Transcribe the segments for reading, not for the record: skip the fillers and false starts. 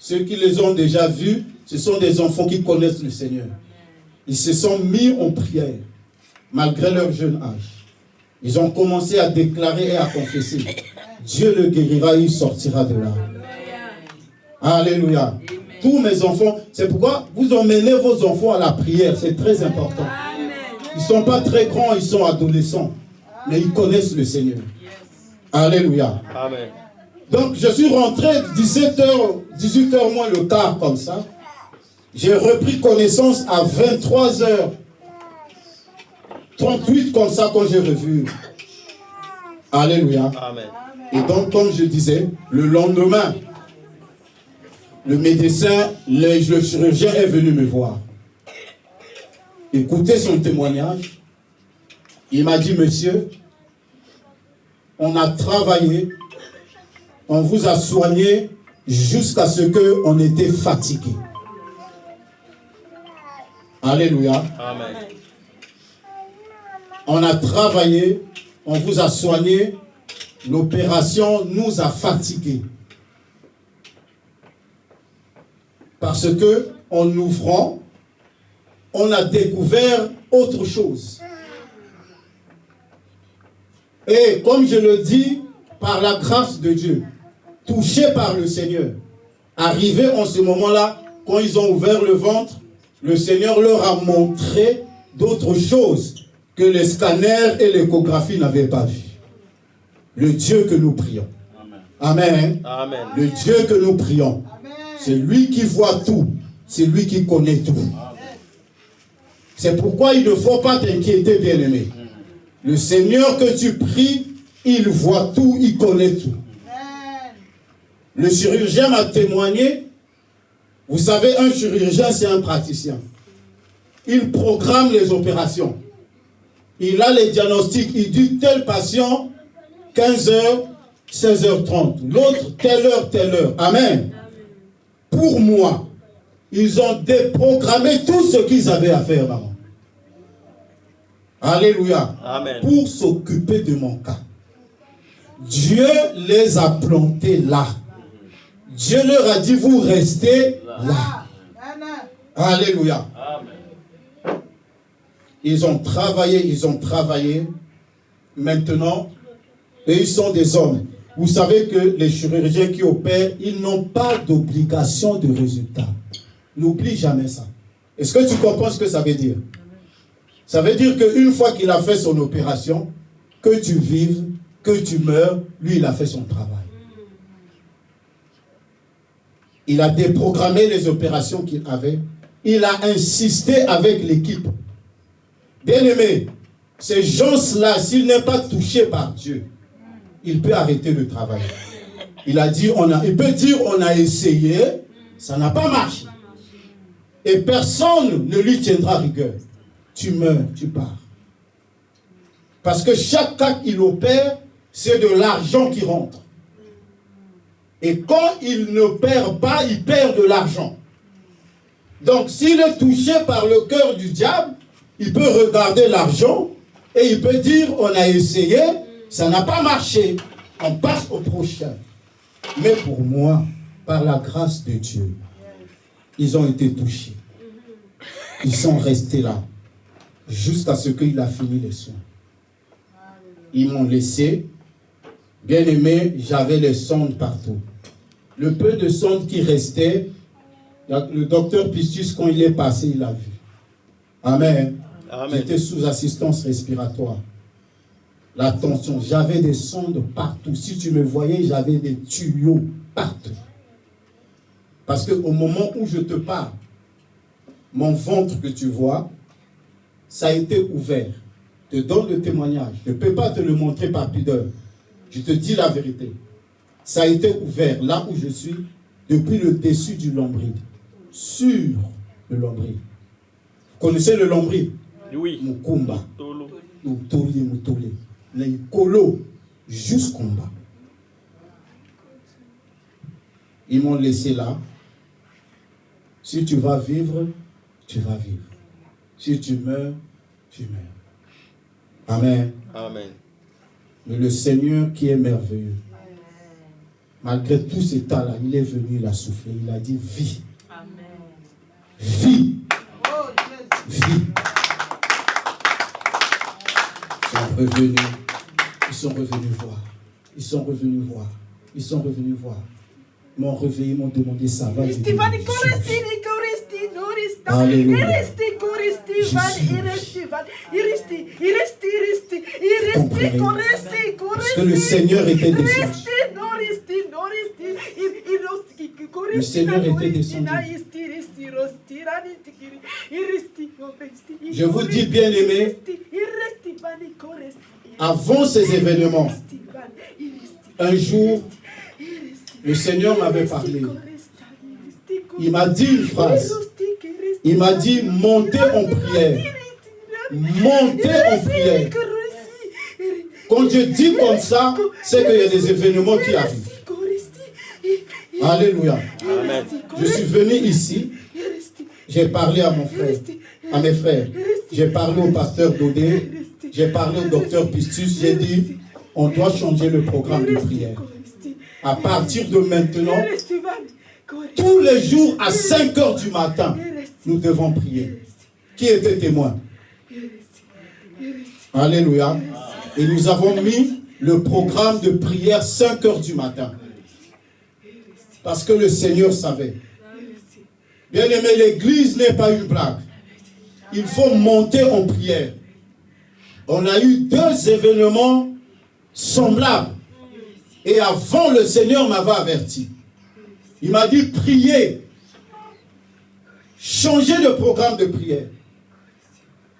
ceux qui les ont déjà vus, ce sont des enfants qui connaissent le Seigneur. Ils se sont mis en prière, malgré leur jeune âge. Ils ont commencé à déclarer et à confesser. Dieu le guérira, il sortira de là. Alléluia. Tous mes enfants, c'est pourquoi vous emmenez vos enfants à la prière, c'est très important. Ils ne sont pas très grands, ils sont adolescents, mais ils connaissent le Seigneur. Alléluia. Amen. Donc je suis rentré 17h, 18h moins le quart comme ça. J'ai repris connaissance à 23h38 comme ça quand j'ai revu. Alléluia. Amen. Et donc comme je disais, le lendemain, le médecin, le chirurgien est venu me voir. Écoutez son témoignage. Il m'a dit, monsieur, on a travaillé, on vous a soigné jusqu'à ce qu'on était fatigué. Alléluia. Amen. On a travaillé, on vous a soigné, l'opération nous a fatigués. Parce que, en ouvrant, on a découvert autre chose. Et comme je le dis, par la grâce de Dieu, touchés par le Seigneur, arrivés en ce moment-là, quand ils ont ouvert le ventre, le Seigneur leur a montré d'autres choses que les scanners et l'échographie n'avaient pas vues. Le Dieu que nous prions. Amen. Amen. Le Dieu que nous prions. C'est lui qui voit tout. C'est lui qui connaît tout. C'est pourquoi il ne faut pas t'inquiéter, bien-aimé. Le Seigneur que tu pries, il voit tout, il connaît tout. Le chirurgien m'a témoigné. Vous savez, un chirurgien, c'est un praticien. Il programme les opérations. Il a les diagnostics. Il dit tel patient, 15h, 16h30. L'autre, telle heure. Amen. Pour moi, ils ont déprogrammé tout ce qu'ils avaient à faire, maman. Alléluia. Amen. Pour s'occuper de mon cas. Dieu les a plantés là. Dieu leur a dit, vous restez là. Alléluia. Amen. Ils ont travaillé. Maintenant, et ils sont des hommes. Vous savez que les chirurgiens qui opèrent, ils n'ont pas d'obligation de résultat. N'oublie jamais ça. Est-ce que tu comprends ce que ça veut dire? Ça veut dire qu'une fois qu'il a fait son opération, que tu vives, que tu meurs, lui, il a fait son travail. Il a déprogrammé les opérations qu'il avait. Il a insisté avec l'équipe. Bien-aimé, ces gens-là, s'il n'est pas touché par Dieu, il peut arrêter le travail. Il a dit, il peut dire, on a essayé, ça n'a pas marché. Et personne ne lui tiendra rigueur. Tu meurs, tu pars. Parce que chaque cas qu'il opère, c'est de l'argent qui rentre. Et quand il ne perd pas, il perd de l'argent. Donc s'il est touché par le cœur du diable, il peut regarder l'argent et il peut dire, on a essayé, ça n'a pas marché. On passe au prochain. Mais pour moi, par la grâce de Dieu, ils ont été touchés. Ils sont restés là. Jusqu'à ce qu'il a fini les soins. Ils m'ont laissé. Bien aimé, j'avais les sondes partout. Le peu de sondes qui restaient, le docteur Pistus, quand il est passé, il a vu. Amen. Amen. J'étais sous assistance respiratoire. La tension, j'avais des sondes partout. Si tu me voyais, j'avais des tuyaux partout. Parce qu'au moment où je te parle, mon ventre que tu vois, ça a été ouvert. Je te donne le témoignage. Je ne peux pas te le montrer par pudeur. Je te dis la vérité. Ça a été ouvert là où je suis, depuis le dessus du nombril. Sur le nombril. Vous connaissez le nombril? Oui. Mukumba. Tolo. Mutoli. Les colos jusqu'en bas. Ils m'ont laissé là. Si tu vas vivre, tu vas vivre. Si tu meurs, tu meurs. Amen. Amen. Mais le Seigneur qui est merveilleux, Malgré tout ce temps-là, il est venu, il a soufflé, il a dit vie. Amen. Vie. Vie. Ils sont revenus voir. Ils sont revenus voir. Ils sont revenus voir. Ils m'ont réveillé, ils m'ont demandé ça va. Alléluia. Parce que le Seigneur était descendu. Le Seigneur était descendu. Je vous dis, bien-aimés, avant ces événements, un jour, le Seigneur m'avait parlé. Il m'a dit une phrase. Il m'a dit, montez en prière. Montez en prière. Quand je dis comme ça, c'est qu'il y a des événements qui arrivent. Alléluia. Amen. Je suis venu ici. J'ai parlé à mon frère, à mes frères. J'ai parlé au pasteur Dodé. J'ai parlé au docteur Pistus. J'ai dit, on doit changer le programme de prière. À partir de maintenant, tous les jours à 5 heures du matin, nous devons prier. Qui était témoin? Alléluia. Et nous avons mis le programme de prière 5 heures du matin. Parce que le Seigneur savait. Bien aimé, l'église n'est pas une blague. Il faut monter en prière. On a eu 2 événements semblables. Et avant, le Seigneur m'avait averti. Il m'a dit, priez. Changez le programme de prière.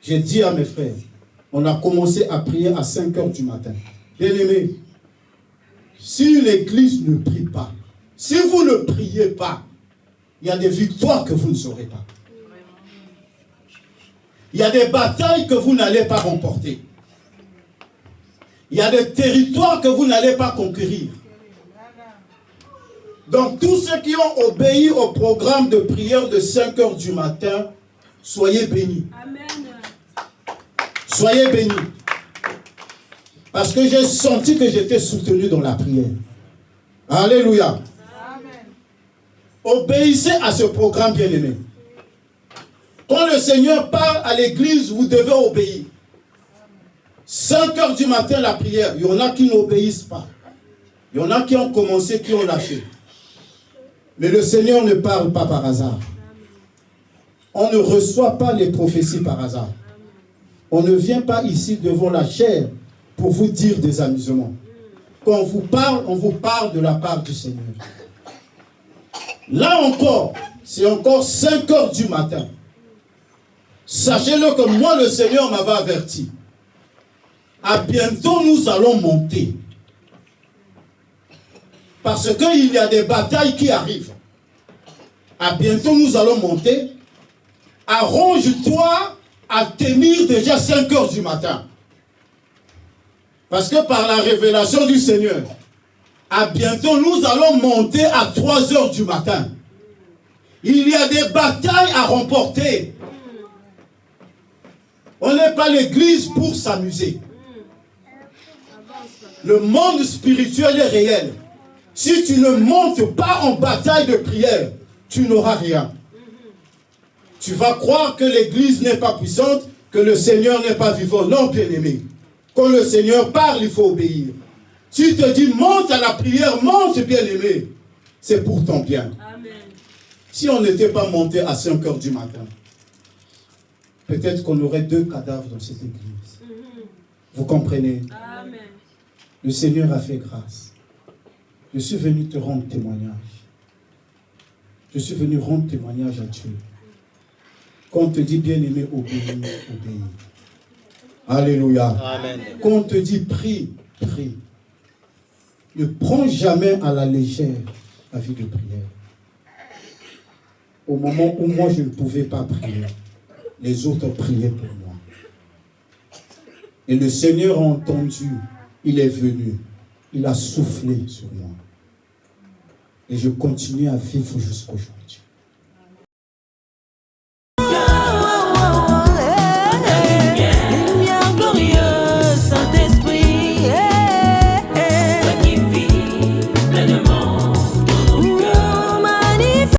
J'ai dit à mes frères, on a commencé à prier à 5 heures du matin. Bien aimé, si l'église ne prie pas, si vous ne priez pas, il y a des victoires que vous ne saurez pas. Il y a des batailles que vous n'allez pas remporter. Il y a des territoires que vous n'allez pas conquérir. Donc tous ceux qui ont obéi au programme de prière de 5 heures du matin, soyez bénis. Amen. Soyez bénis. Parce que j'ai senti que j'étais soutenu dans la prière. Alléluia. Amen. Obéissez à ce programme, bien-aimé. Quand le Seigneur parle à l'église, vous devez obéir. 5 heures du matin, la prière. Il y en a qui n'obéissent pas. Il y en a qui ont commencé, qui ont lâché. Mais le Seigneur ne parle pas par hasard. On ne reçoit pas les prophéties par hasard. On ne vient pas ici devant la chair pour vous dire des amusements. Quand on vous parle de la part du Seigneur. Là encore, c'est encore 5 heures du matin. Sachez-le que moi, le Seigneur m'avait averti. À bientôt, nous allons monter. Parce qu'il y a des batailles qui arrivent. À bientôt, nous allons monter. Arrange-toi à tenir déjà 5 heures du matin. Parce que par la révélation du Seigneur, à bientôt, nous allons monter à 3 heures du matin. Il y a des batailles à remporter. On n'est pas l'église pour s'amuser. Le monde spirituel est réel. Si tu ne montes pas en bataille de prière, tu n'auras rien. Tu vas croire que l'église n'est pas puissante, que le Seigneur n'est pas vivant. Non, bien-aimé. Quand le Seigneur parle, il faut obéir. Si te dit monte à la prière, monte, bien-aimé. C'est pour ton bien. Amen. Si on n'était pas monté à 5 heures du matin, peut-être qu'on aurait 2 cadavres dans cette église. Vous comprenez? Amen. Le Seigneur a fait grâce. Je suis venu te rendre témoignage. Je suis venu rendre témoignage à Dieu. Quand on te dit bien-aimé, obéis, obéis. Alléluia. Amen. Quand on te dit prie, prie. Ne prends jamais à la légère la vie de prière. Au moment où moi je ne pouvais pas prier, les autres priaient pour moi. Et le Seigneur a entendu, il est venu, il a soufflé sur moi. Et je continue à vivre jusqu'aujourd'hui.